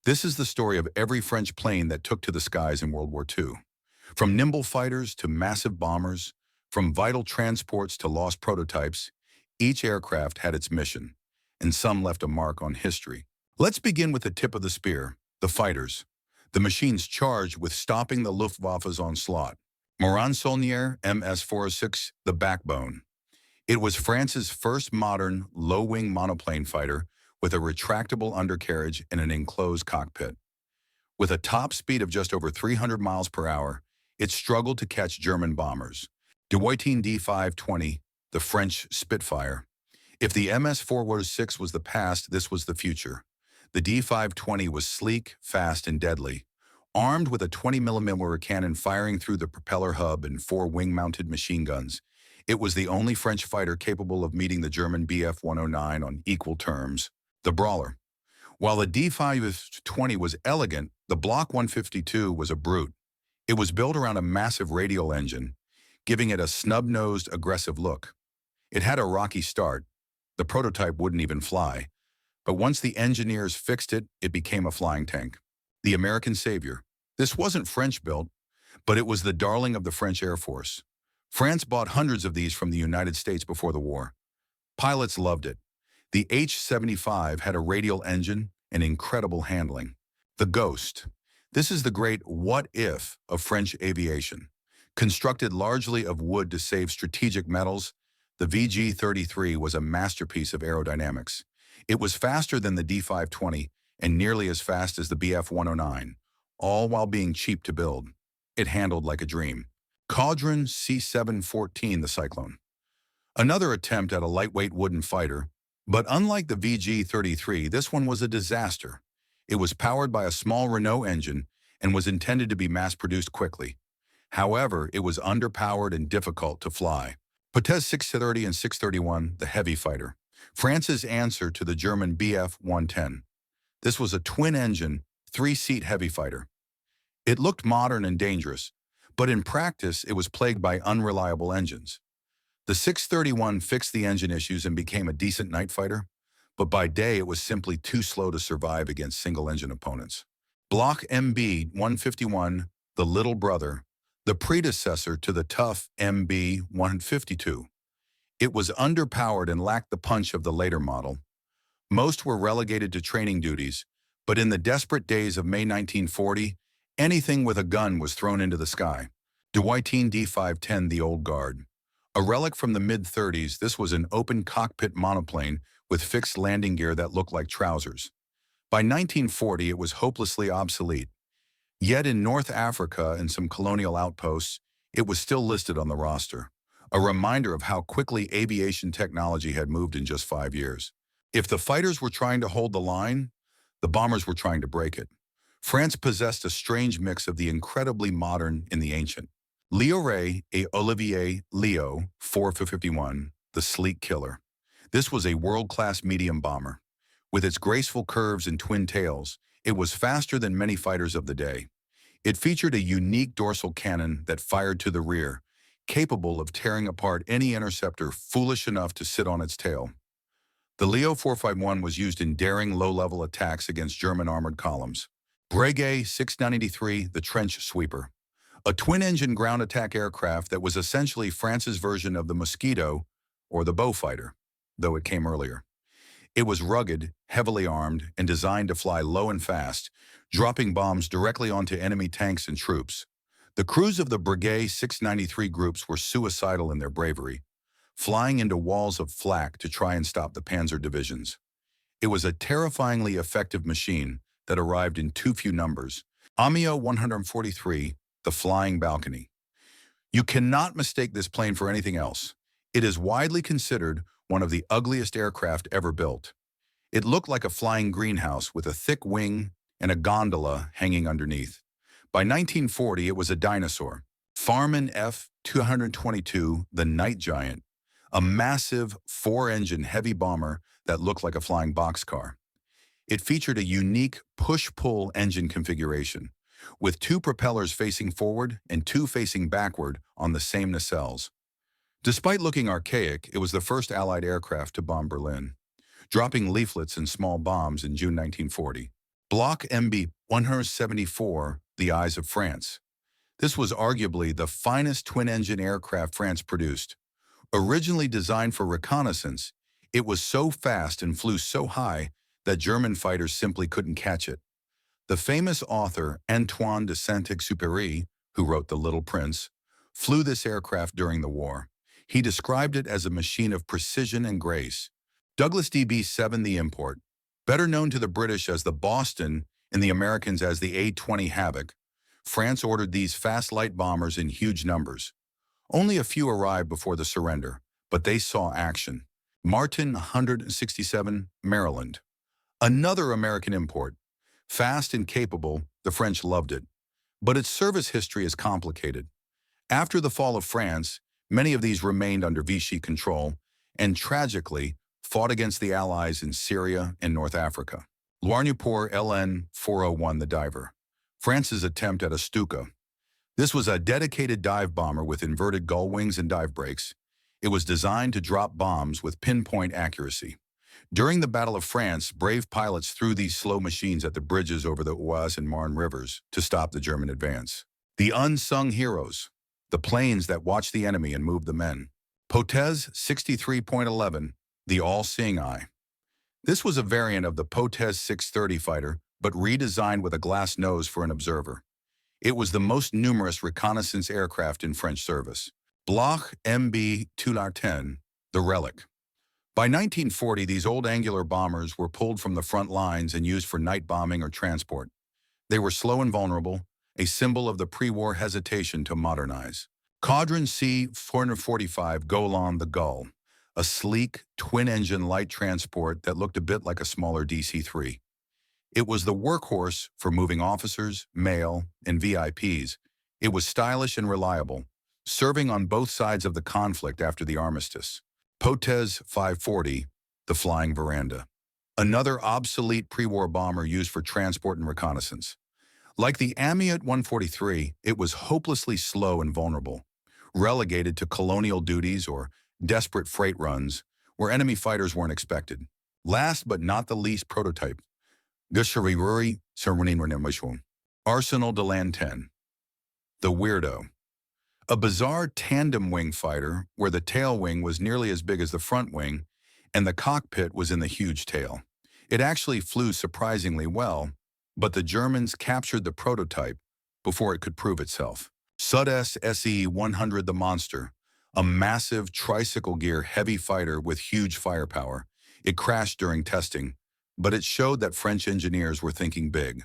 This is the story of every French plane that took to the skies in World War II. From nimble fighters to massive bombers, from vital transports to lost prototypes, each aircraft had its mission, and some left a mark on history. Let's begin with the tip of the spear, the fighters, the machines charged with stopping the Luftwaffe's onslaught. Morane-Saulnier MS-406, the backbone. It was France's first modern, low-wing monoplane fighter with a retractable undercarriage and an enclosed cockpit. With a top speed of just over 300 miles per hour, it struggled to catch German bombers. WWII D520, the French Spitfire. If the MS-406 was the past, this was the future. The D520 was sleek, fast, and deadly. Armed with a 20mm cannon firing through the propeller hub and 4 wing-mounted machine guns, it was the only French fighter capable of meeting the German Bf-109 on equal terms. The brawler. While the D520 was elegant, the Bloch 152 was a brute. It was built around a massive radial engine, giving it a snub-nosed, aggressive look. It had a rocky start. The prototype wouldn't even fly. But once the engineers fixed it, it became a flying tank. The American savior. This wasn't French-built, but it was the darling of the French Air Force. France bought hundreds of these from the United States before the war. Pilots loved it. The H-75 had a radial engine and incredible handling. The Ghost. This is the great what-if of French aviation. Constructed largely of wood to save strategic metals, the VG-33 was a masterpiece of aerodynamics. It was faster than the D520 and nearly as fast as the Bf-109, all while being cheap to build. It handled like a dream. Caudron C-714, the Cyclone. Another attempt at a lightweight wooden fighter, but unlike the VG-33, this one was a disaster. It was powered by a small Renault engine and was intended to be mass-produced quickly. However, it was underpowered and difficult to fly. Potez 630 and 631, the heavy fighter. France's answer to the German Bf-110. This was a twin-engine, 3-seat heavy fighter. It looked modern and dangerous, but in practice it was plagued by unreliable engines. The 631 fixed the engine issues and became a decent night fighter, but by day it was simply too slow to survive against single-engine opponents. Bloch MB-151, the little brother, the predecessor to the tough MB-152. It was underpowered and lacked the punch of the later model. Most were relegated to training duties, but in the desperate days of May 1940, anything with a gun was thrown into the sky. WWII D510, the Old Guard. A relic from the mid-30s, this was an open cockpit monoplane with fixed landing gear that looked like trousers. By 1940, it was hopelessly obsolete. Yet in North Africa and some colonial outposts, it was still listed on the roster. A reminder of how quickly aviation technology had moved in just 5 years. If the fighters were trying to hold the line, the bombers were trying to break it. France possessed a strange mix of the incredibly modern and the ancient. Lioré et Olivier Leo 451, the sleek killer. This was a world-class medium bomber. With its graceful curves and twin tails, it was faster than many fighters of the day. It featured a unique dorsal cannon that fired to the rear, capable of tearing apart any interceptor foolish enough to sit on its tail. The Leo 451 was used in daring low-level attacks against German armored columns. Breguet 693, the trench sweeper. A twin-engine ground attack aircraft that was essentially France's version of the Mosquito or the Beaufighter, though it came earlier. It was rugged, heavily armed, and designed to fly low and fast, dropping bombs directly onto enemy tanks and troops. The crews of the Breguet 693 groups were suicidal in their bravery, flying into walls of flak to try and stop the panzer divisions. It was a terrifyingly effective machine that arrived in too few numbers. Amiot 143, the Flying Balcony. You cannot mistake this plane for anything else. It is widely considered one of the ugliest aircraft ever built. It looked like a flying greenhouse with a thick wing and a gondola hanging underneath. By 1940, it was a dinosaur. Farman F-222, the Night Giant, a massive 4-engine heavy bomber that looked like a flying boxcar. It featured a unique push-pull engine configuration, with 2 propellers facing forward and 2 facing backward on the same nacelles. Despite looking archaic, it was the first Allied aircraft to bomb Berlin, dropping leaflets and small bombs in June 1940. Bloch MB-174, the Eyes of France. This was arguably the finest twin-engine aircraft France produced. Originally designed for reconnaissance, it was so fast and flew so high that German fighters simply couldn't catch it. The famous author Antoine de Saint-Exupéry, who wrote The Little Prince, flew this aircraft during the war. He described it as a machine of precision and grace. Douglas DB-7, the import, better known to the British as the Boston and the Americans as the A-20 Havoc, France ordered these fast light bombers in huge numbers. Only a few arrived before the surrender, but they saw action. Martin 167, Maryland. Another American import. Fast and capable, the French loved it. But its service history is complicated. After the fall of France, many of these remained under Vichy control and, tragically, fought against the Allies in Syria and North Africa. Loire-Nieuport LN 401, the Diver. France's attempt at a Stuka. This was a dedicated dive bomber with inverted gull wings and dive brakes. It was designed to drop bombs with pinpoint accuracy. During the Battle of France, brave pilots threw these slow machines at the bridges over the Oise and Marne rivers to stop the German advance. The unsung heroes, the planes that watched the enemy and moved the men. Potez 63.11, the all-seeing eye. This was a variant of the Potez 630 fighter, but redesigned with a glass nose for an observer. It was the most numerous reconnaissance aircraft in French service. Bloch MB-210, the relic. By 1940, these old angular bombers were pulled from the front lines and used for night bombing or transport. They were slow and vulnerable, a symbol of the pre-war hesitation to modernize. Caudron C-445 Golan, the Gull, a sleek, twin-engine light transport that looked a bit like a smaller DC-3. It was the workhorse for moving officers, mail, and VIPs. It was stylish and reliable, serving on both sides of the conflict after the armistice. Potez 540, the Flying Veranda. Another obsolete pre-war bomber used for transport and reconnaissance. Like the Amiot 143, it was hopelessly slow and vulnerable, relegated to colonial duties or desperate freight runs where enemy fighters weren't expected. Last but not the least prototype, Arsenal de Land 10. The Weirdo. A bizarre tandem wing fighter where the tail wing was nearly as big as the front wing and the cockpit was in the huge tail. It actually flew surprisingly well, but the Germans captured the prototype before it could prove itself. Sud-S SE-100, the Monster, a massive tricycle gear heavy fighter with huge firepower. It crashed during testing, but it showed that French engineers were thinking big.